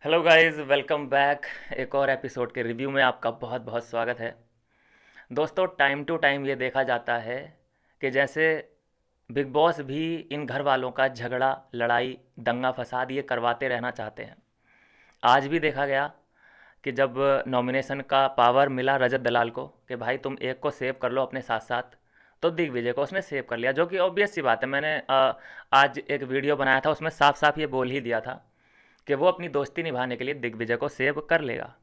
Hello guys, welcome back. एक और episode के रिव्यू में आपका बहुत बहुत स्वागत है। दोस्तों, टाइम टू टाइम ये देखा जाता है कि जैसे बिग बॉस भी इन घर वालों का झगड़ा, लड़ाई, दंगा फसाद ये करवाते रहना चाहते हैं। आज भी देखा गया कि जब नॉमिनेशन का पावर मिला रजत दलाल को कि भाई तुम एक को सेव कर लो अपने साथ साथ, तो दिग्विजय को उसने सेव कर लिया, जो कि ऑब्वियस सी बात है। मैंने आज एक वीडियो बनाया था, उसमें साफ साफ ये बोल ही दिया था कि वो अपनी दोस्ती निभाने के लिए दिग्विजय को सेव कर लेगा।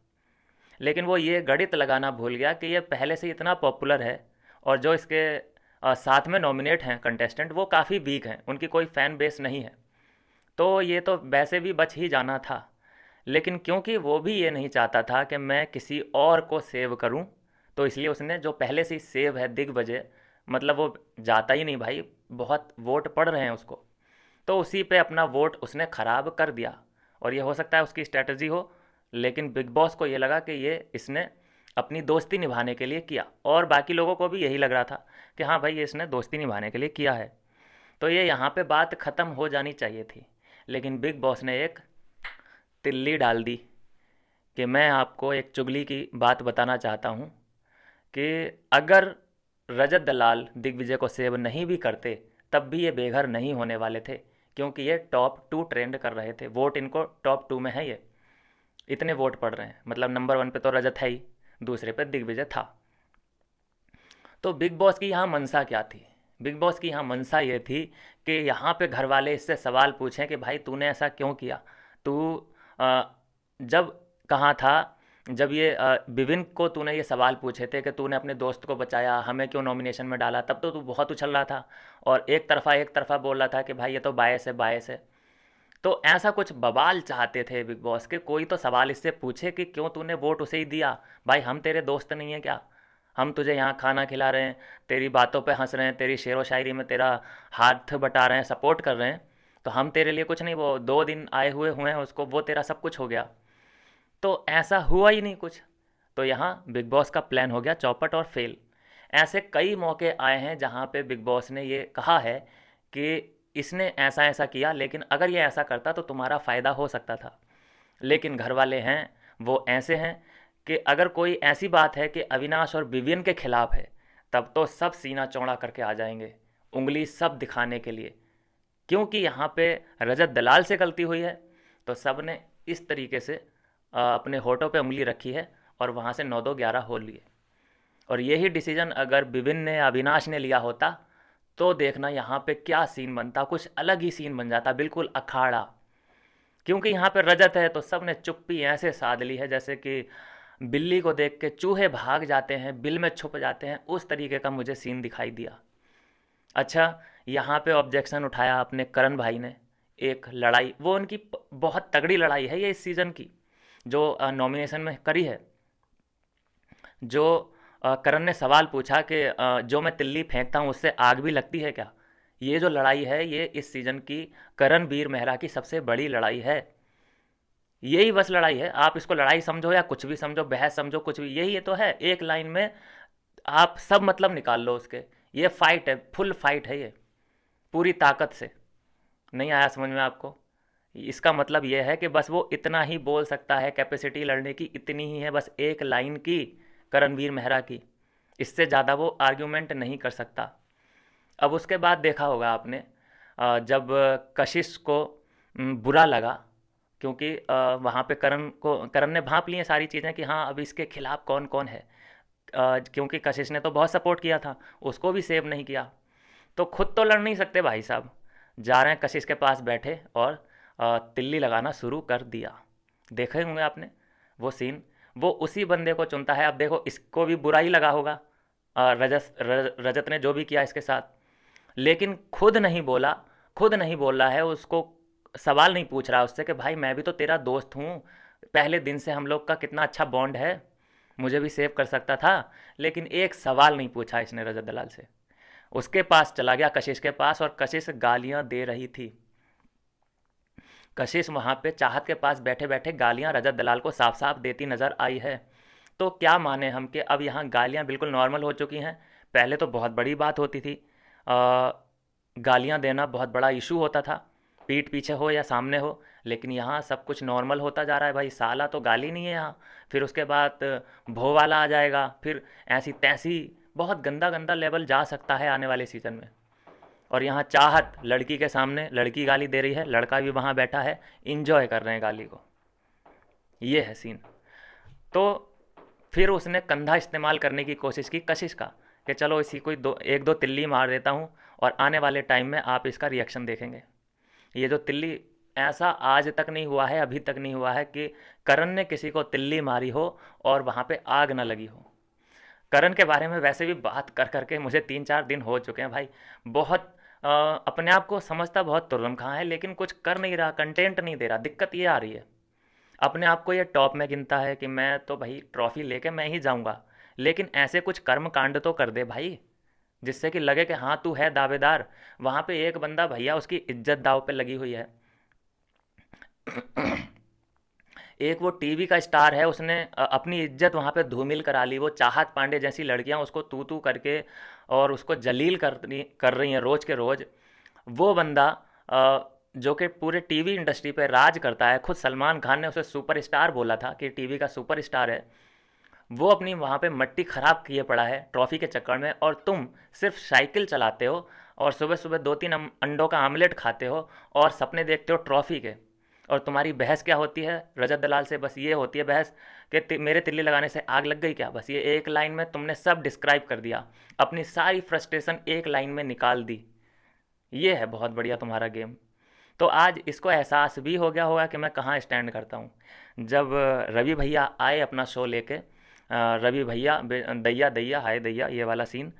लेकिन वो ये गणित लगाना भूल गया कि ये पहले से इतना पॉपुलर है और जो इसके साथ में नॉमिनेट हैं कंटेस्टेंट, वो काफ़ी वीक हैं, उनकी कोई फ़ैन बेस नहीं है। तो ये तो वैसे भी बच ही जाना था। लेकिन क्योंकि वो भी ये नहीं चाहता था कि मैं किसी और को सेव करूं, तो इसलिए उसने जो पहले से ही सेव है दिग्विजय, मतलब वो जाता ही नहीं भाई, बहुत वोट पड़ रहे हैं उसको, तो उसी पे अपना वोट उसने ख़राब कर दिया। और ये हो सकता है उसकी स्ट्रैटेजी हो, लेकिन बिग बॉस को ये लगा कि ये इसने अपनी दोस्ती निभाने के लिए किया, और बाकी लोगों को भी यही लग रहा था कि हाँ भाई, ये इसने दोस्ती निभाने के लिए किया है। तो ये यहाँ पे बात ख़त्म हो जानी चाहिए थी। लेकिन बिग बॉस ने एक तिल्ली डाल दी कि मैं आपको एक चुगली की बात बताना चाहता हूँ कि अगर रजत दलाल दिग्विजय को सेव नहीं भी करते, तब भी ये बेघर नहीं होने वाले थे, क्योंकि ये टॉप टू ट्रेंड कर रहे थे। वोट इनको टॉप टू में है, ये इतने वोट पड़ रहे हैं, मतलब नंबर वन पे तो रजत है ही, दूसरे पे दिग्विजय था। तो बिग बॉस की यहाँ मंशा क्या थी? बिग बॉस की यहाँ मंशा ये थी कि यहाँ पे घर वाले इससे सवाल पूछें कि भाई तूने ऐसा क्यों किया। तू जब कहाँ था, जब ये विभिन्न को तूने ये सवाल पूछे थे कि तूने अपने दोस्त को बचाया, हमें क्यों नॉमिनेशन में डाला, तब तो तू बहुत उछल रहा था और एक तरफा बोल रहा था कि भाई ये तो बायस है, बायस है। तो ऐसा कुछ बवाल चाहते थे बिग बॉस के, कोई तो सवाल इससे पूछे कि क्यों तूने वोट उसे ही दिया। भाई हम तेरे दोस्त नहीं है क्या? हम तुझे यहाँ खाना खिला रहे हैं, तेरी बातों पे हंस रहे हैं, तेरी शेरो शायरी में तेरा हाथ बटा रहे हैं, सपोर्ट कर रहे हैं, तो हम तेरे लिए कुछ नहीं? वो 2 दिन आए हुए हुए हैं उसको, वो तेरा सब कुछ हो गया? तो ऐसा हुआ ही नहीं कुछ। तो यहाँ बिग बॉस का प्लान हो गया चौपट और फेल। ऐसे कई मौके आए हैं जहाँ पे बिग बॉस ने ये कहा है कि इसने ऐसा ऐसा किया, लेकिन अगर ये ऐसा करता तो तुम्हारा फ़ायदा हो सकता था। लेकिन घर वाले हैं वो ऐसे हैं कि अगर कोई ऐसी बात है कि अविनाश और विवियन के खिलाफ है, तब तो सब सीना चौड़ा करके आ जाएंगे, उंगली सब दिखाने के लिए। क्योंकि यहाँ पे रजत दलाल से गलती हुई है, तो सब ने इस तरीके से अपने होठों पे उंगली रखी है और वहाँ से 9-2-11 हो लिए। और यही डिसीजन अगर विभिन्न ने, अविनाश ने लिया होता, तो देखना यहाँ पे क्या सीन बनता, कुछ अलग ही सीन बन जाता, बिल्कुल अखाड़ा। क्योंकि यहाँ पे रजत है तो सब ने चुप्पी ऐसे साध ली है जैसे कि बिल्ली को देख के चूहे भाग जाते हैं, बिल में छुप जाते हैं, उस तरीके का मुझे सीन दिखाई दिया। अच्छा, यहाँ पे ऑब्जेक्शन उठाया अपने करण भाई ने। एक लड़ाई, वो उनकी बहुत तगड़ी लड़ाई है ये इस सीज़न की, जो नॉमिनेशन में करी है। जो करण ने सवाल पूछा कि जो मैं तिल्ली फेंकता हूँ उससे आग भी लगती है क्या? ये जो लड़ाई है, ये इस सीज़न की करण वीर मेहरा की सबसे बड़ी लड़ाई है। यही बस लड़ाई है, आप इसको लड़ाई समझो या कुछ भी समझो, बहस समझो, कुछ भी, यही ये तो है। एक लाइन में आप सब मतलब निकाल लो उसके। ये फाइट है, फुल फाइट है ये, पूरी ताकत से। नहीं आया समझ में आपको? इसका मतलब यह है कि बस वो इतना ही बोल सकता है, कैपेसिटी लड़ने की इतनी ही है, बस एक लाइन की, करणवीर मेहरा की। इससे ज़्यादा वो आर्ग्यूमेंट नहीं कर सकता। अब उसके बाद देखा होगा आपने, जब कशिश को बुरा लगा, क्योंकि वहाँ पे करण ने भांप ली हैं सारी चीज़ें कि हाँ अब इसके खिलाफ कौन कौन है। क्योंकि कशिश ने तो बहुत सपोर्ट किया था, उसको भी सेव नहीं किया, तो खुद तो लड़ नहीं सकते भाई साहब। जा रहे हैं कशिश के पास बैठे और तिल्ली लगाना शुरू कर दिया। देखे होंगे आपने वो सीन। वो उसी बंदे को चुनता है। अब देखो, इसको भी बुरा ही लगा होगा रजत ने जो भी किया इसके साथ, लेकिन खुद नहीं बोला, खुद नहीं बोल रहा है उसको, सवाल नहीं पूछ रहा उससे कि भाई मैं भी तो तेरा दोस्त हूँ, पहले दिन से हम लोग का कितना अच्छा बॉन्ड है, मुझे भी सेव कर सकता था। लेकिन एक सवाल नहीं पूछा इसने रजत दलाल से। उसके पास चला गया, कशिश के पास, और कशिश गालियां दे रही थी। कशिश वहाँ पे चाहत के पास बैठे बैठे गालियां रजत दलाल को साफ साफ देती नज़र आई है। तो क्या माने हम कि अब यहाँ गालियां बिल्कुल नॉर्मल हो चुकी हैं। पहले तो बहुत बड़ी बात होती थी, गालियां देना बहुत बड़ा इशू होता था। पीठ पीछे हो या सामने हो, लेकिन यहाँ सब कुछ नॉर्मल होता जा रहा है भाई। साला तो गाली नहीं है यहाँ। फिर उसके बाद भो वाला आ जाएगा, फिर ऐसी तैसी, बहुत गंदा गंदा लेवल जा सकता है आने वाले सीज़न में। और यहाँ चाहत, लड़की के सामने लड़की गाली दे रही है, लड़का भी वहाँ बैठा है, इंजॉय कर रहे हैं गाली को। ये है सीन। तो फिर उसने कंधा इस्तेमाल करने की कोशिश की, कशिश का, कि चलो इसी कोई दो एक दो तिल्ली मार देता हूँ और आने वाले टाइम में आप इसका रिएक्शन देखेंगे। ये जो तिल्ली, ऐसा आज तक नहीं हुआ है, अभी तक नहीं हुआ है कि करण ने किसी को तिल्ली मारी हो और वहाँ पे आग ना लगी हो। करण के बारे में वैसे भी बात कर करके मुझे 3-4 दिन हो चुके हैं भाई। बहुत अपने आप को समझता बहुत तुर्रम खां है, लेकिन कुछ कर नहीं रहा, कंटेंट नहीं दे रहा। दिक्कत ये आ रही है, अपने आप को ये टॉप में गिनता है कि मैं तो भाई ट्रॉफी लेके मैं ही जाऊंगा, लेकिन ऐसे कुछ कर्म कांड तो कर दे भाई, जिससे कि लगे कि हाँ तू है दावेदार। वहाँ पे एक बंदा भैया, उसकी इज्जत दाव पे लगी हुई है। एक वो टीवी का स्टार है, उसने अपनी इज्जत वहाँ पे धूमिल करा ली। वो चाहत पांडे जैसी लड़कियाँ उसको तू तू करके और उसको जलील कर रही हैं रोज़ के रोज़। वो बंदा जो कि पूरे टीवी इंडस्ट्री पे राज करता है, खुद सलमान खान ने उसे सुपरस्टार बोला था कि टीवी का सुपरस्टार है, वो अपनी वहाँ पे मट्टी ख़राब किए पड़ा है ट्रॉफ़ी के चक्कर में। और तुम सिर्फ साइकिल चलाते हो और सुबह सुबह 2-3 अंडों का आमलेट खाते हो और सपने देखते हो ट्रॉफ़ी के। और तुम्हारी बहस क्या होती है रजत दलाल से? बस ये होती है बहस कि मेरे तिल्ली लगाने से आग लग गई क्या? बस ये एक लाइन में तुमने सब डिस्क्राइब कर दिया, अपनी सारी फ्रस्ट्रेशन एक लाइन में निकाल दी। ये है बहुत बढ़िया तुम्हारा गेम। तो आज इसको एहसास भी हो गया होगा कि मैं कहाँ स्टैंड करता हूँ। जब रवि भैया आए अपना शो लेके, रवि भैया दैया दैया हाय दैया, ये वाला सीन,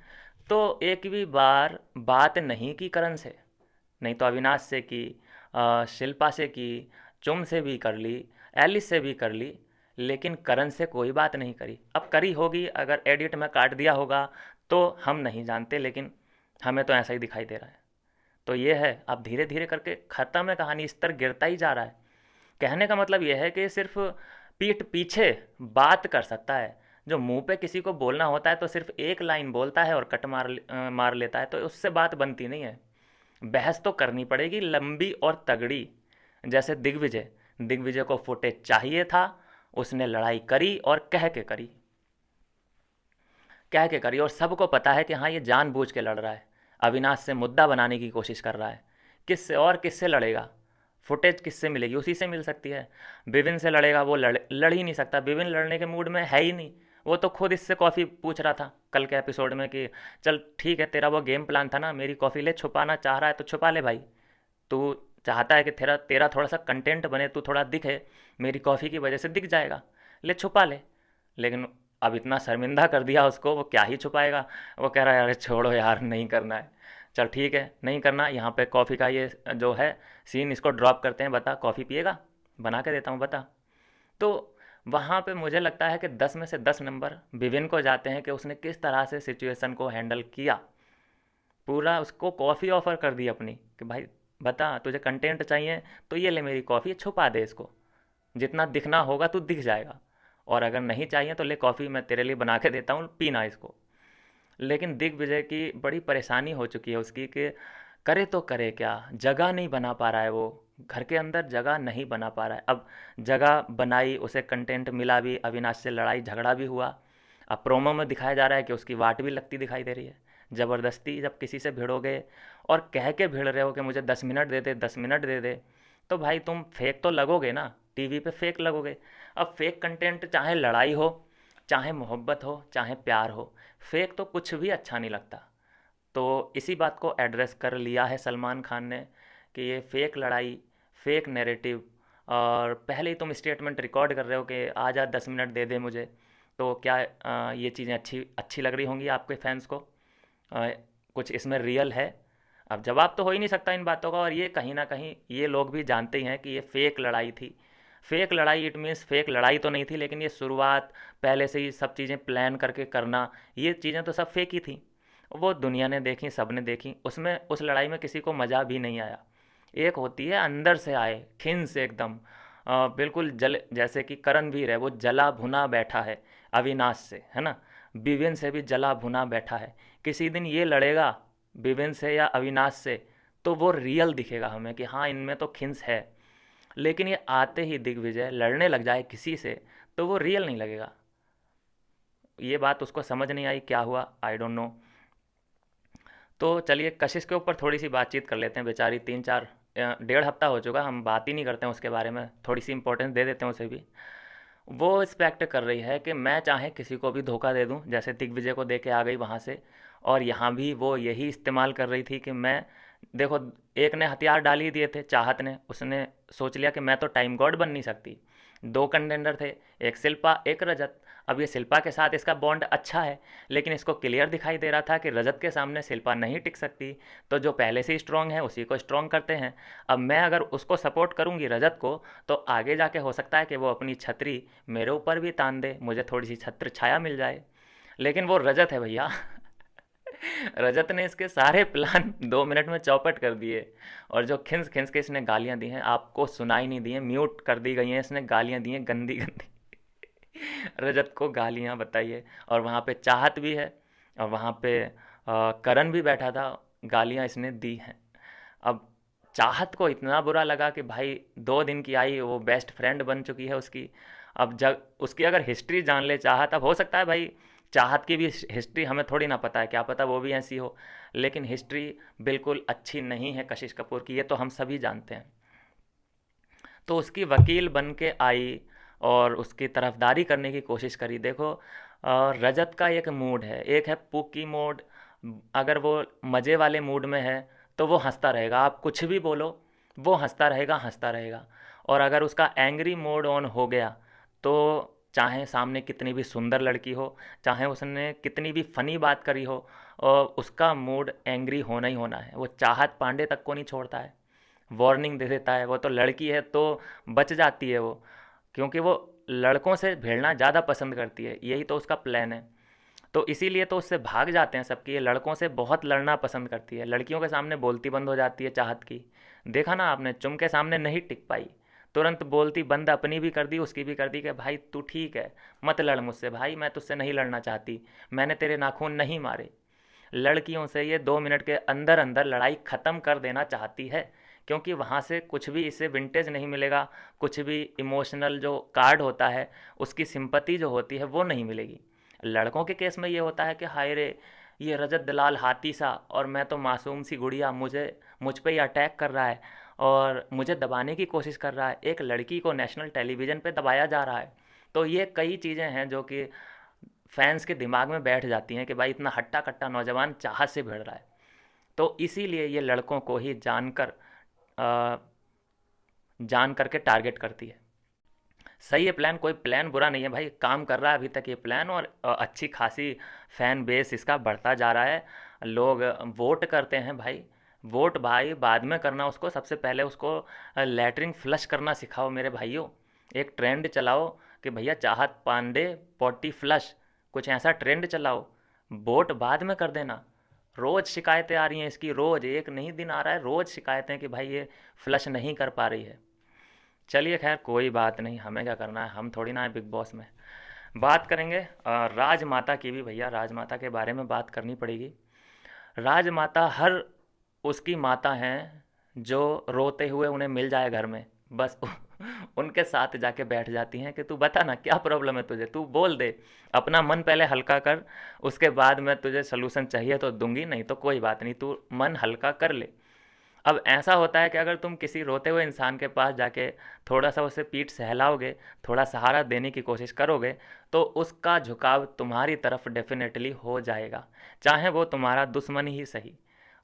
तो एक भी बार बात नहीं की करण से। नहीं तो अविनाश से की, शिल्पा से की, चुम से भी कर ली, एलिस से भी कर ली, लेकिन करण से कोई बात नहीं करी। अब करी होगी, अगर एडिट में काट दिया होगा तो हम नहीं जानते, लेकिन हमें तो ऐसा ही दिखाई दे रहा है। तो ये है, अब धीरे धीरे करके ख़त्म है कहानी, स्तर गिरता ही जा रहा है। कहने का मतलब ये है कि सिर्फ पीठ पीछे बात कर सकता है, जो मुंह पे किसी को बोलना होता है तो सिर्फ एक लाइन बोलता है और कट मार लेता है, तो उससे बात बनती नहीं है। बहस तो करनी पड़ेगी लंबी और तगड़ी। जैसे दिग्विजय, दिग्विजय को फुटेज चाहिए था, उसने लड़ाई करी और कह के करी, कह के करी। और सबको पता है कि हाँ ये जानबूझ के लड़ रहा है, अविनाश से मुद्दा बनाने की कोशिश कर रहा है। किससे और किससे लड़ेगा? फुटेज किससे मिलेगी? उसी से मिल सकती है। विपिन से लड़ेगा, वो लड़ ही नहीं सकता, विपिन लड़ने के मूड में है ही नहीं। वो तो खुद इससे कॉफ़ी पूछ रहा था कल के एपिसोड में कि चल ठीक है, तेरा वो गेम प्लान था ना, मेरी कॉफ़ी ले, छुपाना चाह रहा है तो छुपा ले भाई। तू चाहता है कि तेरा तेरा थोड़ा सा कंटेंट बने, तू थोड़ा दिखे, मेरी कॉफ़ी की वजह से दिख जाएगा, ले छुपा ले। लेकिन अब इतना शर्मिंदा कर दिया उसको, वो क्या ही छुपाएगा। वो कह रहा है अरे छोड़ो यार, नहीं करना है। चल ठीक है, नहीं करना। यहाँ पे कॉफ़ी का ये जो है सीन, इसको ड्रॉप करते हैं। बता कॉफ़ी पिएगा? बना के देता हूँ, बता। तो वहाँ पे मुझे लगता है कि 10 में से 10 नंबर विविन को जाते हैं कि उसने किस तरह से सिचुएशन को हैंडल किया। पूरा उसको कॉफ़ी ऑफ़र कर दी अपनी कि भाई बता, तुझे कंटेंट चाहिए तो ये ले मेरी कॉफ़ी, छुपा दे इसको, जितना दिखना होगा तू दिख जाएगा। और अगर नहीं चाहिए तो ले कॉफ़ी, मैं तेरे लिए बना के देता हूँ, पीना इसको। लेकिन दिग्विजय की बड़ी परेशानी हो चुकी है उसकी कि करे तो करे क्या, जगह नहीं बना पा रहा है वो, घर के अंदर जगह नहीं बना पा रहा है। अब जगह बनाई, उसे कंटेंट मिला भी, अविनाश से लड़ाई झगड़ा भी हुआ। अब प्रोमो में दिखाया जा रहा है कि उसकी वाट भी लगती दिखाई दे रही है। ज़बरदस्ती जब किसी से भिड़ोगे और कह के भिड़ रहे हो कि मुझे 10 मिनट दे दे, 10 मिनट दे दे, तो भाई तुम फेक तो लगोगे ना, टीवी पे फेक लगोगे। अब फेक कंटेंट, चाहे लड़ाई हो, चाहे मोहब्बत हो, चाहे प्यार हो, फेक तो कुछ भी अच्छा नहीं लगता। तो इसी बात को एड्रेस कर लिया है सलमान खान ने कि ये फेक लड़ाई, फेक नैरेटिव, और पहले ही तुम स्टेटमेंट रिकॉर्ड कर रहे हो कि आ जा 10 मिनट दे दे मुझे, तो क्या ये चीज़ें अच्छी अच्छी लग रही होंगी आपके फैंस को? अ, कुछ इसमें रियल है? अब जवाब तो हो ही नहीं सकता इन बातों का। और ये कहीं ना कहीं ये लोग भी जानते ही हैं कि ये फेक लड़ाई थी। फेक लड़ाई इट मीन्स फेक लड़ाई तो नहीं थी, लेकिन ये शुरुआत पहले से ही सब चीज़ें प्लान करके करना, ये चीज़ें तो सब फेक ही थी। वो दुनिया ने देखी, सब ने देखी, उसमें उस लड़ाई में किसी को मज़ा भी नहीं आया। एक होती है अंदर से आए, खिन से एकदम, बिल्कुल जल, जैसे कि करणवीर है वो जला भुना बैठा है अविनाश से, है ना, विवेन से भी जला भुना बैठा है। किसी दिन ये लड़ेगा विवेन से या अविनाश से, तो वो रियल दिखेगा हमें कि हाँ इनमें तो खिंस है। लेकिन ये आते ही दिग्विजय लड़ने लग जाए किसी से तो वो रियल नहीं लगेगा। ये बात उसको समझ नहीं आई, क्या हुआ आई डोंट नो। तो चलिए कशिश के ऊपर थोड़ी सी बातचीत कर लेते हैं। बेचारी 3-4 डेढ़ हफ्ता हो चुका, हम बात ही नहीं करते हैं उसके बारे में, थोड़ी सी इंपॉर्टेंस दे देते हैं उसे भी। वो एक्सपेक्ट कर रही है कि मैं चाहे किसी को भी धोखा दे दूं, जैसे दिग्विजय को दे के आ गई वहाँ से। और यहाँ भी वो यही इस्तेमाल कर रही थी कि मैं, देखो, एक ने हथियार डाल ही दिए थे चाहत ने, उसने सोच लिया कि मैं तो टाइम गॉड बन नहीं सकती। दो कंटेंडर थे, एक शिल्पा एक रजत। अब ये शिल्पा के साथ इसका बॉन्ड अच्छा है, लेकिन इसको क्लियर दिखाई दे रहा था कि रजत के सामने शिल्पा नहीं टिक सकती। तो जो पहले से ही स्ट्रांग है उसी को स्ट्रांग करते हैं। अब मैं अगर उसको सपोर्ट करूंगी रजत को, तो आगे जाके हो सकता है कि वो अपनी छतरी मेरे ऊपर भी तान दे, मुझे थोड़ी सी छत्र छाया मिल जाए। लेकिन वो रजत है भैया। रजत ने इसके सारे प्लान 2 मिनट में चौपट कर दिए। और जो खिंस खिंस के इसने गालियां दी हैं, आपको सुनाई नहीं दी हैं, म्यूट कर दी गई हैं, इसने गालियां दी हैं गंदी गंदी। रजत को गालियां बताइए। और वहाँ पे चाहत भी है, और वहाँ पे करण भी बैठा था, गालियां इसने दी हैं। अब चाहत को इतना बुरा लगा कि भाई 2 दिन की आई, वो बेस्ट फ्रेंड बन चुकी है उसकी। अब जब उसकी अगर हिस्ट्री जान ले चाहत, अब हो सकता है भाई चाहत की भी हिस्ट्री हमें थोड़ी ना पता है, क्या पता वो भी ऐसी हो। लेकिन हिस्ट्री बिल्कुल अच्छी नहीं है कशिश कपूर की, ये तो हम सभी जानते हैं। तो उसकी वकील बन के आई और उसकी तरफदारी करने की कोशिश करी। देखो रजत का एक मूड है, एक है पुकी मोड। अगर वो मज़े वाले मूड में है तो वो हंसता रहेगा, आप कुछ भी बोलो वो हंसता रहेगा हंसता रहेगा। और अगर उसका एंग्री मोड ऑन हो गया तो चाहे सामने कितनी भी सुंदर लड़की हो, चाहे उसने कितनी भी फनी बात करी हो, और उसका मूड एंग्री होना ही होना है। वो चाहत पांडे तक को नहीं छोड़ता है, वार्निंग दे देता है। वो तो लड़की है तो बच जाती है वो, क्योंकि वो लड़कों से भिड़ना ज़्यादा पसंद करती है, यही तो उसका प्लान है। तो इसीलिए तो उससे भाग जाते हैं सबकी, ये लड़कों से बहुत लड़ना पसंद करती है, लड़कियों के सामने बोलती बंद हो जाती है चाहत की। देखा ना आपने, चुम के सामने नहीं टिक पाई, तुरंत बोलती बंद अपनी भी कर दी उसकी भी कर दी कि भाई तू ठीक है, मत लड़ मुझसे भाई, मैं तुझसे नहीं लड़ना चाहती, मैंने तेरे नाखून नहीं मारे। लड़कियों से ये 2 मिनट के अंदर अंदर लड़ाई ख़त्म कर देना चाहती है, क्योंकि वहाँ से कुछ भी इसे विंटेज नहीं मिलेगा, कुछ भी इमोशनल जो कार्ड होता है, उसकी सिंपति जो होती है वो नहीं मिलेगी। लड़कों के केस में ये होता है कि हाय रे, ये रजत दलाल हाथी सा, और मैं तो मासूम सी गुड़िया, मुझ पे ही अटैक कर रहा है और मुझे दबाने की कोशिश कर रहा है, एक लड़की को नेशनल टेलीविज़न पे दबाया जा रहा है। तो ये कई चीज़ें हैं जो कि फैंस के दिमाग में बैठ जाती हैं कि भाई इतना हट्टा कट्टा नौजवान चाहत से भिड़ रहा है। तो इसीलिए ये लड़कों को ही अ, जान करके टारगेट करती है। सही है प्लान, कोई प्लान बुरा नहीं है भाई, काम कर रहा है अभी तक ये प्लान, और अच्छी खासी फैन बेस इसका बढ़ता जा रहा है। लोग वोट करते हैं भाई, वोट भाई बाद में करना, उसको सबसे पहले उसको लेटरिन फ्लश करना सिखाओ मेरे भाइयों। एक ट्रेंड चलाओ कि भैया चाहत पांडे पॉटी फ्लश, कुछ ऐसा ट्रेंड चलाओ, वोट बाद में कर देना। रोज़ शिकायतें आ रही हैं इसकी, रोज़, एक नहीं दिन आ रहा है, रोज़ शिकायतें कि भाई ये फ्लश नहीं कर पा रही है। चलिए खैर कोई बात नहीं, हमें क्या करना है, हम थोड़ी ना है बिग बॉस में। बात करेंगे राजमाता की भी, भैया राजमाता के बारे में बात करनी पड़ेगी। राजमाता हर उसकी माता हैं जो रोते हुए उन्हें मिल जाए घर में, बस उनके साथ जाके बैठ जाती हैं कि तू बता ना क्या प्रॉब्लम है तुझे, तू बोल दे, अपना मन पहले हल्का कर, उसके बाद मैं तुझे सलूशन चाहिए तो दूंगी, नहीं तो कोई बात नहीं, तू मन हल्का कर ले। अब ऐसा होता है कि अगर तुम किसी रोते हुए इंसान के पास जाके थोड़ा सा उसे पीठ सहलाओगे, थोड़ा सहारा देने की कोशिश करोगे, तो उसका झुकाव तुम्हारी तरफ डेफिनेटली हो जाएगा, चाहे वो तुम्हारा दुश्मन ही सही।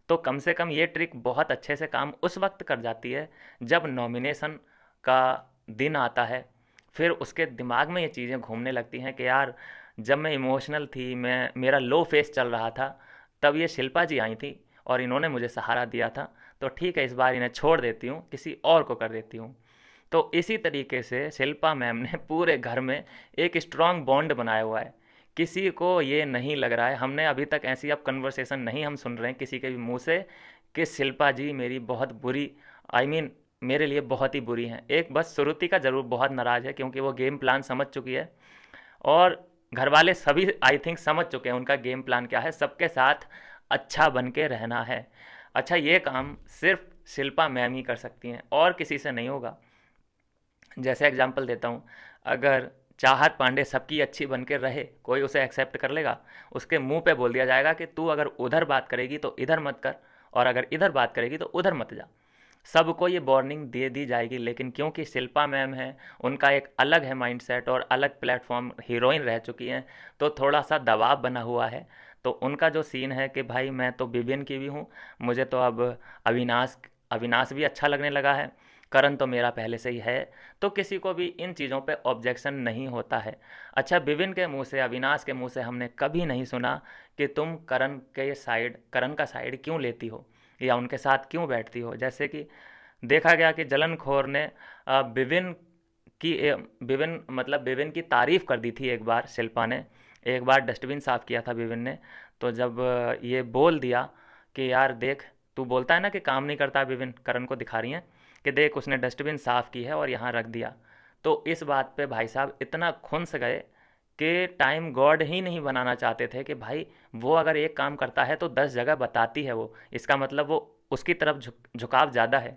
तो कम से कम ये ट्रिक बहुत अच्छे से काम उस वक्त कर जाती है जब नॉमिनेशन का दिन आता है। फिर उसके दिमाग में ये चीज़ें घूमने लगती हैं कि यार जब मैं इमोशनल थी, मैं मेरा लो फेस चल रहा था, तब ये शिल्पा जी आई थी और इन्होंने मुझे सहारा दिया था, तो ठीक है इस बार इन्हें छोड़ देती हूँ, किसी और को कर देती हूँ। तो इसी तरीके से शिल्पा मैम ने पूरे घर में एक स्ट्रांग बॉन्ड बनाया हुआ है। किसी को ये नहीं लग रहा है, हमने अभी तक ऐसी अब कन्वर्सेशन नहीं हम सुन रहे हैं किसी के भी मुंह से कि शिल्पा जी मेरी बहुत बुरी, आई I मीन मेरे लिए बहुत ही बुरी हैं। एक बस श्रुति का ज़रूर बहुत नाराज़ है, क्योंकि वो गेम प्लान समझ चुकी है, और घर वाले सभी आई थिंक समझ चुके हैं उनका गेम प्लान क्या है, सबके साथ अच्छा बन के रहना है। अच्छा, ये काम सिर्फ शिल्पा मैम ही कर सकती हैं और किसी से नहीं होगा। जैसे एग्जांपल देता हूँ, अगर चाहत पांडे सबकी अच्छी बन के रहे, कोई उसे एक्सेप्ट कर लेगा? उसके मुंह पे बोल दिया जाएगा कि तू अगर उधर बात करेगी तो इधर मत कर, और अगर इधर बात करेगी तो उधर मत जा। सबको ये वार्निंग दे दी जाएगी, लेकिन क्योंकि शिल्पा मैम है, उनका एक अलग है माइंडसेट और अलग प्लेटफॉर्म, हीरोइन रह चुकी हैं, तो थोड़ा सा दबाव बना हुआ है। तो उनका जो सीन है कि भाई मैं तो विवियन की भी हूँ, मुझे तो अब अविनाश अविनाश भी अच्छा लगने लगा है, करण तो मेरा पहले से ही है, तो किसी को भी इन चीज़ों पे ऑब्जेक्शन नहीं होता है। अच्छा, विविन के मुंह से, अविनाश के मुंह से हमने कभी नहीं सुना कि तुम करण का साइड क्यों लेती हो या उनके साथ क्यों बैठती हो। जैसे कि देखा गया कि जलनखोर ने विविन विविन की तारीफ़ कर दी थी एक बार शिल्पा ने। एक बार डस्टबिन साफ़ किया था विविन ने, तो जब ये बोल दिया कि यार देख, तू बोलता है ना कि काम नहीं करता विविन, करण को दिखा रही हैं कि देख उसने डस्टबिन साफ़ की है और यहाँ रख दिया। तो इस बात पे भाई साहब इतना खुंस गए कि टाइम गॉड ही नहीं बनाना चाहते थे कि भाई वो अगर एक काम करता है तो 10 जगह बताती है वो, इसका मतलब वो उसकी तरफ झुकाव ज़्यादा है,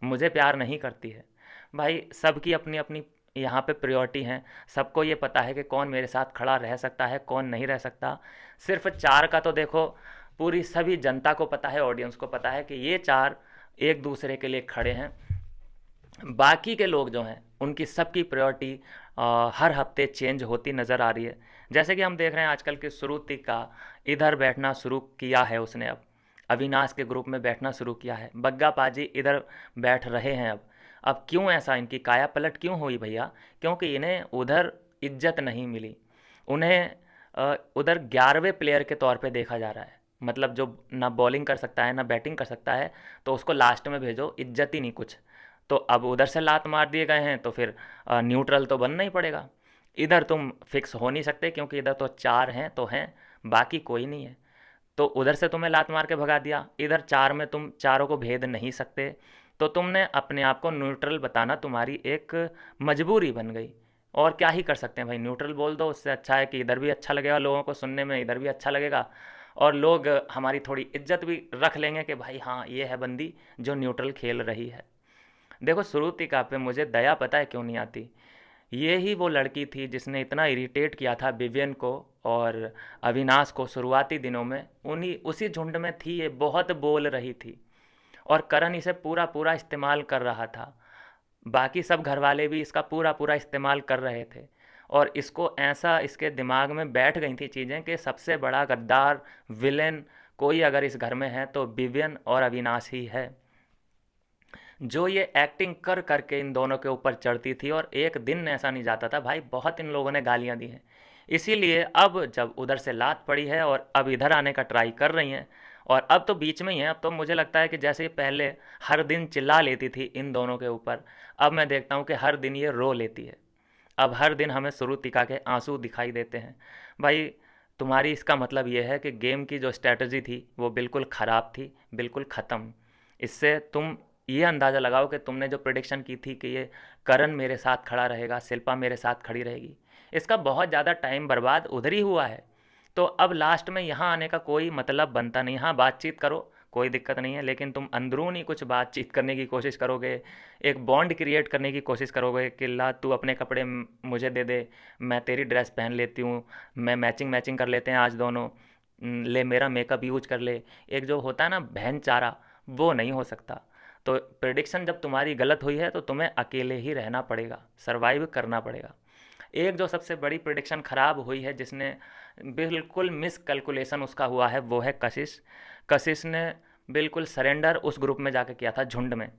मुझे प्यार नहीं करती है। भाई सबकी अपनी अपनी यहाँ पे प्रायोरिटी हैं, सबको ये पता है कि कौन मेरे साथ खड़ा रह सकता है, कौन नहीं रह सकता। सिर्फ चार का तो देखो, पूरी सभी जनता को पता है, ऑडियंस को पता है कि ये चार एक दूसरे के लिए खड़े हैं। बाकी के लोग जो हैं उनकी सबकी प्रायोरिटी हर हफ्ते चेंज होती नज़र आ रही है। जैसे कि हम देख रहे हैं आजकल की श्रुति का इधर बैठना शुरू किया है उसने, अब अविनाश के ग्रुप में बैठना शुरू किया है, बग्गा पाजी इधर बैठ रहे हैं अब क्यों ऐसा, इनकी काया पलट क्यों हुई भैया? क्योंकि इन्हें उधर इज्जत नहीं मिली, उन्हें उधर 11वें प्लेयर के तौर पे देखा जा रहा है। मतलब जो ना बॉलिंग कर सकता है ना बैटिंग कर सकता है, तो उसको लास्ट में भेजो, इज्जत ही नहीं कुछ। तो अब उधर से लात मार दिए गए हैं तो फिर न्यूट्रल तो बनना ही पड़ेगा। इधर तुम फिक्स हो नहीं सकते क्योंकि इधर तो चार हैं तो हैं, बाकी कोई नहीं है। तो उधर से तुम्हें लात मार के भगा दिया, इधर चार में तुम चारों को भेद नहीं सकते, तो तुमने अपने आप को न्यूट्रल बताना तुम्हारी एक मजबूरी बन गई। और क्या ही कर सकते हैं भाई, न्यूट्रल बोल दो, उससे अच्छा है कि इधर भी अच्छा लगेगा लोगों को सुनने में, इधर भी अच्छा लगेगा, और लोग हमारी थोड़ी इज्जत भी रख लेंगे कि भाई हाँ ये है बंदी जो न्यूट्रल खेल रही है। देखो श्रुतिका पे मुझे दया पता है क्यों नहीं आती, ये ही वो लड़की थी जिसने इतना इरिटेट किया था विवियन को और अविनाश को शुरुआती दिनों में, उन्हीं उसी झुंड में थी ये, बहुत बोल रही थी और करण इसे पूरा पूरा इस्तेमाल कर रहा था। बाकी सब घर वाले भी इसका पूरा पूरा इस्तेमाल कर रहे थे, और इसको ऐसा इसके दिमाग में बैठ गई थी चीज़ें कि सबसे बड़ा गद्दार विलेन कोई अगर इस घर में है तो विवियन और अविनाश ही है। जो ये एक्टिंग कर करके इन दोनों के ऊपर चढ़ती थी, और एक दिन ऐसा नहीं जाता था भाई, बहुत इन लोगों ने गालियां दी हैं। इसीलिए अब जब उधर से लात पड़ी है और अब इधर आने का ट्राई कर रही हैं, और अब तो बीच में ही है, अब तो मुझे लगता है कि जैसे पहले हर दिन चिल्ला लेती थी इन दोनों के ऊपर, अब मैं देखता हूँ कि हर दिन ये रो लेती है। अब हर दिन हमें श्रुतिका के आंसू दिखाई देते हैं। भाई तुम्हारी इसका मतलब ये है कि गेम की जो स्ट्रैटेजी थी वो बिल्कुल ख़राब थी, बिल्कुल ख़त्म। इससे तुम ये अंदाज़ा लगाओ कि तुमने जो प्रिडिक्शन की थी कि ये करण मेरे साथ खड़ा रहेगा, शिल्पा मेरे साथ खड़ी रहेगी, इसका बहुत ज़्यादा टाइम बर्बाद उधर ही हुआ है। तो अब लास्ट में यहाँ आने का कोई मतलब बनता नहीं। हाँ बातचीत करो, कोई दिक्कत नहीं है, लेकिन तुम अंदरूनी कुछ बातचीत करने की कोशिश करोगे, एक बॉन्ड क्रिएट करने की कोशिश करोगे कि ला तू अपने कपड़े मुझे दे दे, मैं तेरी ड्रेस पहन लेती हूँ, मैं मैचिंग मैचिंग कर लेते हैं आज दोनों, ले मेरा मेकअप यूज कर ले, एक जो होता है ना बहन चारा, वो नहीं हो सकता। तो प्रिडिक्शन जब तुम्हारी गलत हुई है तो तुम्हें अकेले ही रहना पड़ेगा, सरवाइव करना पड़ेगा। एक जो सबसे बड़ी प्रिडिक्शन ख़राब हुई है, जिसने बिल्कुल मिस कैलकुलेशन उसका हुआ है, वो है कशिश। कशिश ने बिल्कुल सरेंडर उस ग्रुप में जाके किया था, झुंड में,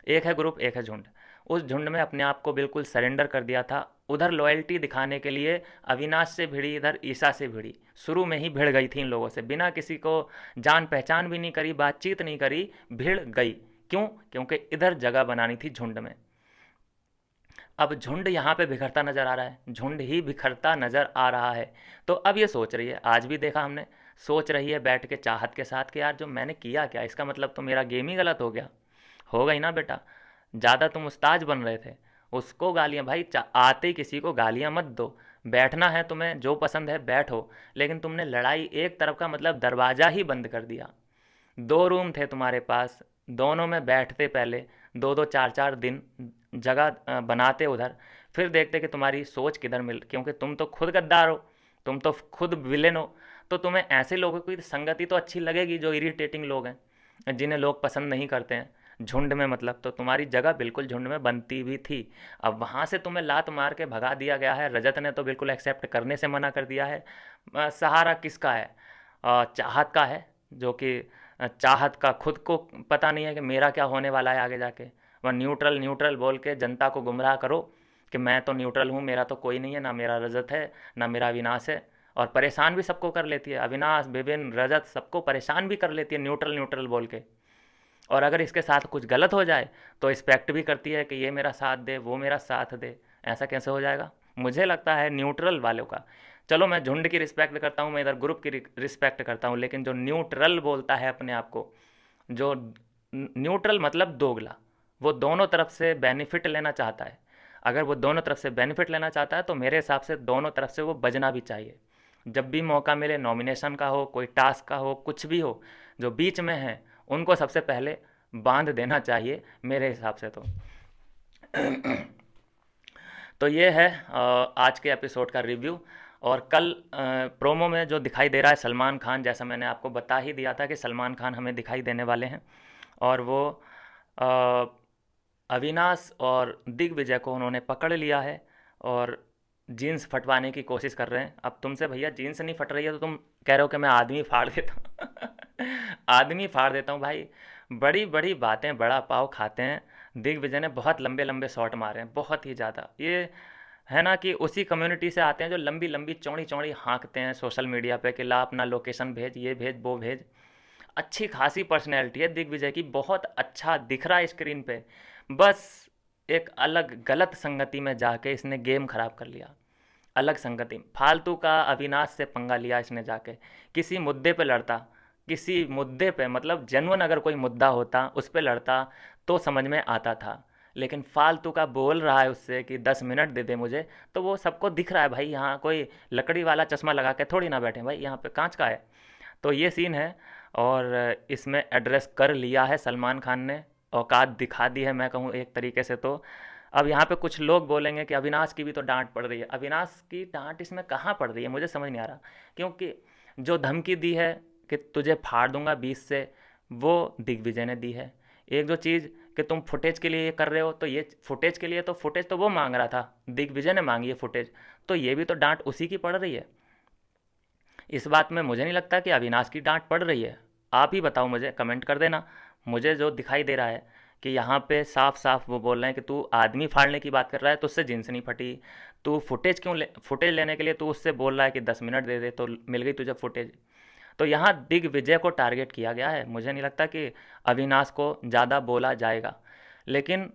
एक है ग्रुप एक है झुंड, उस झुंड में अपने आप को बिल्कुल सरेंडर कर दिया था। उधर लॉयल्टी दिखाने के लिए अविनाश से भिड़ी, इधर ईशा से भिड़ी, शुरू में ही भिड़ गई थी इन लोगों से, बिना किसी को जान पहचान भी नहीं करी, बातचीत नहीं करी, भिड़ गई। क्यों? क्योंकि इधर जगह बनानी थी झुंड में। अब झुंड यहाँ पे बिखरता नज़र आ रहा है, झुंड ही बिखरता नज़र आ रहा है। तो अब ये सोच रही है, आज भी देखा हमने, सोच रही है बैठ के चाहत के साथ कि यार जो मैंने किया क्या, इसका मतलब तो मेरा गेम ही गलत हो गया। हो गई ना बेटा, ज़्यादा तुम उस्ताद बन रहे थे, उसको गालियाँ भाई, आते ही किसी को गालियाँ मत दो। बैठना है तुम्हें, जो पसंद है बैठो, लेकिन तुमने लड़ाई एक तरफ का मतलब दरवाज़ा ही बंद कर दिया। दो रूम थे तुम्हारे पास, दोनों में बैठते पहले, दो दो चार चार दिन जगह बनाते उधर, फिर देखते कि तुम्हारी सोच किधर मिल, क्योंकि तुम तो खुद गद्दार हो, तुम तो खुद विलेन हो। तो तुम्हें ऐसे लोगों की संगति तो अच्छी लगेगी जो इरिटेटिंग लोग हैं, जिन्हें लोग पसंद नहीं करते हैं झुंड में, मतलब तो तुम्हारी जगह बिल्कुल झुंड में बनती भी थी। अब वहाँ से तुम्हें लात मार के भगा दिया गया है, रजत ने तो बिल्कुल एक्सेप्ट करने से मना कर दिया है। सहारा किसका है? चाहत का है, जो कि चाहत का खुद को पता नहीं है कि मेरा क्या होने वाला है आगे जाके। वह न्यूट्रल न्यूट्रल बोल के जनता को गुमराह करो कि मैं तो न्यूट्रल हूँ, मेरा तो कोई नहीं है, ना मेरा रजत है ना मेरा अविनाश है। और परेशान भी सबको कर लेती है, अविनाश विपिन रजत सबको परेशान भी कर लेती है न्यूट्रल न्यूट्रल बोल के। और अगर इसके साथ कुछ गलत हो जाए तो एक्सपेक्ट भी करती है कि ये मेरा साथ दे, वो मेरा साथ दे। ऐसा कैसे हो जाएगा? मुझे लगता है न्यूट्रल वालों का, चलो मैं झुंड की रिस्पेक्ट करता हूँ, मैं इधर ग्रुप की रिस्पेक्ट करता हूँ, लेकिन जो न्यूट्रल बोलता है अपने आप को, जो न्यूट्रल मतलब दोगला, वो दोनों तरफ से बेनिफिट लेना चाहता है। अगर वो दोनों तरफ से बेनिफिट लेना चाहता है तो मेरे हिसाब से दोनों तरफ से वो बजना भी चाहिए। जब भी मौका मिले, नॉमिनेशन का हो, कोई टास्क का हो, कुछ भी हो, जो बीच में है उनको सबसे पहले बांध देना चाहिए मेरे हिसाब से तो। तो ये है आज के एपिसोड का रिव्यू। और कल प्रोमो में जो दिखाई दे रहा है सलमान खान, जैसा मैंने आपको बता ही दिया था कि सलमान खान हमें दिखाई देने वाले हैं। और वो अ, अविनाश और दिग्विजय को उन्होंने पकड़ लिया है और जीन्स फटवाने की कोशिश कर रहे हैं। अब तुमसे भैया जीन्स नहीं फट रही है तो तुम कह रहे हो कि मैं आदमी फाड़ देता हूँ। आदमी फाड़ देता हूँ भाई। बड़ी बड़ी बातें बड़ा पाव खाते हैं। दिग्विजय ने बहुत लंबे लंबे शॉट मारे हैं, बहुत ही ज़्यादा। ये है ना कि उसी कम्युनिटी से आते हैं जो लंबी लंबी चौड़ी चौड़ी हाँकते हैं सोशल मीडिया पे कि ला अपना लोकेशन भेज, ये भेज, वो भेज। अच्छी खासी पर्सनैलिटी है दिग्विजय की, बहुत अच्छा दिख रहा है स्क्रीन पे। बस एक अलग गलत संगति में जाके इसने गेम खराब कर लिया। अलग संगति, फालतू का अविनाश से पंगा लिया इसने जाके। किसी मुद्दे पे लड़ता, किसी मुद्दे पे मतलब जेन्युइन अगर कोई मुद्दा होता उस पे लड़ता तो समझ में आता था। लेकिन फालतू का बोल रहा है उससे कि 10 मिनट दे दे मुझे, तो वो सबको दिख रहा है भाई, यहाँ कोई लकड़ी वाला चश्मा लगा के थोड़ी ना बैठे भाई, यहाँ पे कांच का है। तो ये सीन है। और इसमें एड्रेस कर लिया है सलमान खान ने, औकात दिखा दी है मैं कहूँ एक तरीके से तो। अब यहाँ पे कुछ लोग बोलेंगे कि अविनाश की भी तो डांट पड़ रही है। अविनाश की डांट इसमें कहाँ पड़ रही है, मुझे समझ नहीं आ रहा। क्योंकि जो धमकी दी है कि तुझे फाड़ दूंगा 20 से, वो दिग्विजय ने दी है। एक जो चीज़ कि तुम फुटेज के लिए ये कर रहे हो, तो ये फुटेज के लिए, तो फुटेज तो वो मांग रहा था, दिग्विजय ने मांगी है फुटेज, तो ये भी तो डांट उसी की पड़ रही है। इस बात में मुझे नहीं लगता कि अविनाश की डांट पड़ रही है। आप ही बताओ, मुझे कमेंट कर देना। मुझे जो दिखाई दे रहा है कि यहाँ पे साफ साफ वो बोल रहे हैं कि तू आदमी फाड़ने की बात कर रहा है, तुझसे जींस नहीं फटी। तू फुटेज क्यों फुटेज लेने के लिए तू उससे बोल रहा है कि 10 मिनट दे दे, तो मिल गई तुझे फुटेज। तो यहाँ दिग्विजय को टारगेट किया गया है। मुझे नहीं लगता कि अविनाश को ज़्यादा बोला जाएगा। लेकिन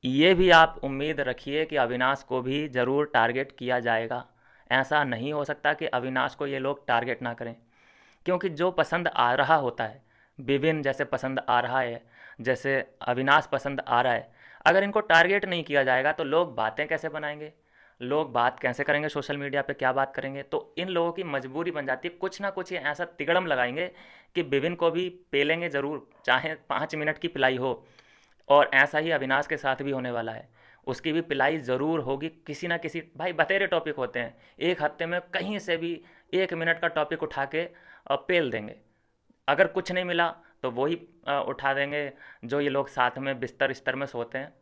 ये भी आप उम्मीद रखिए कि अविनाश को भी ज़रूर टारगेट किया जाएगा। ऐसा नहीं हो सकता कि अविनाश को ये लोग टारगेट ना करें, क्योंकि जो पसंद आ रहा होता है, विभिन्न जैसे पसंद आ रहा है, जैसे अविनाश पसंद आ रहा है, अगर इनको टारगेट नहीं किया जाएगा तो लोग बातें कैसे बनाएंगे, लोग बात कैसे करेंगे सोशल मीडिया पे, क्या बात करेंगे। तो इन लोगों की मजबूरी बन जाती है, कुछ ना कुछ ये ऐसा तिगड़म लगाएंगे कि विभिन्न को भी पेलेंगे ज़रूर, चाहे 5 मिनट की पिलाई हो। और ऐसा ही अविनाश के साथ भी होने वाला है, उसकी भी पिलाई ज़रूर होगी किसी ना किसी। भाई बतेरे टॉपिक होते हैं, एक हफ्ते में कहीं से भी 1 मिनट का टॉपिक उठा के पेल देंगे। अगर कुछ नहीं मिला तो वही उठा देंगे जो ये लोग साथ में बिस्तर इस्तर में सोते हैं,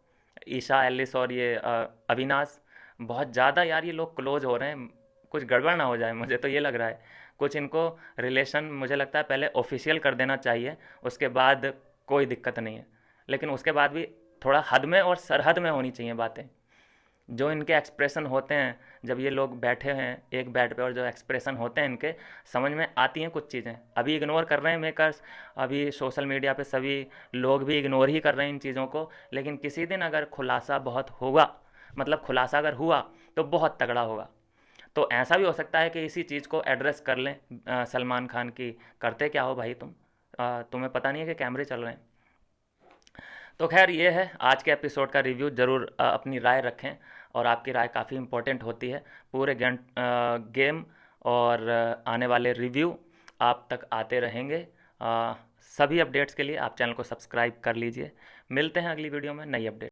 ईशा एलिस और ये अविनाश। बहुत ज़्यादा यार ये लोग क्लोज हो रहे हैं, कुछ गड़बड़ ना हो जाए, मुझे तो ये लग रहा है। कुछ इनको रिलेशन मुझे लगता है पहले ऑफिशियल कर देना चाहिए, उसके बाद कोई दिक्कत नहीं है। लेकिन उसके बाद भी थोड़ा हद में और सरहद में होनी चाहिए बातें। जो इनके एक्सप्रेशन होते हैं जब ये लोग बैठे हैं एक बेड पे, और जो एक्सप्रेशन होते हैं इनके, समझ में आती हैं कुछ चीज़ें। अभी इग्नोर कर रहे हैं मेकर्स, अभी सोशल मीडिया पे सभी लोग भी इग्नोर ही कर रहे हैं इन चीज़ों को। लेकिन किसी दिन अगर खुलासा बहुत होगा, मतलब खुलासा अगर हुआ तो बहुत तगड़ा होगा। तो ऐसा भी हो सकता है कि इसी चीज़ को एड्रेस कर लें सलमान खान की, करते क्या हो भाई तुम, तुम्हें पता नहीं है कि कैमरे चल रहे हैं। तो खैर ये है आज के एपिसोड का रिव्यू। ज़रूर अपनी राय रखें, और आपकी राय काफ़ी इम्पोर्टेंट होती है। पूरे गेम और आने वाले रिव्यू आप तक आते रहेंगे। सभी अपडेट्स के लिए आप चैनल को सब्सक्राइब कर लीजिए। मिलते हैं अगली वीडियो में नई अपडेट।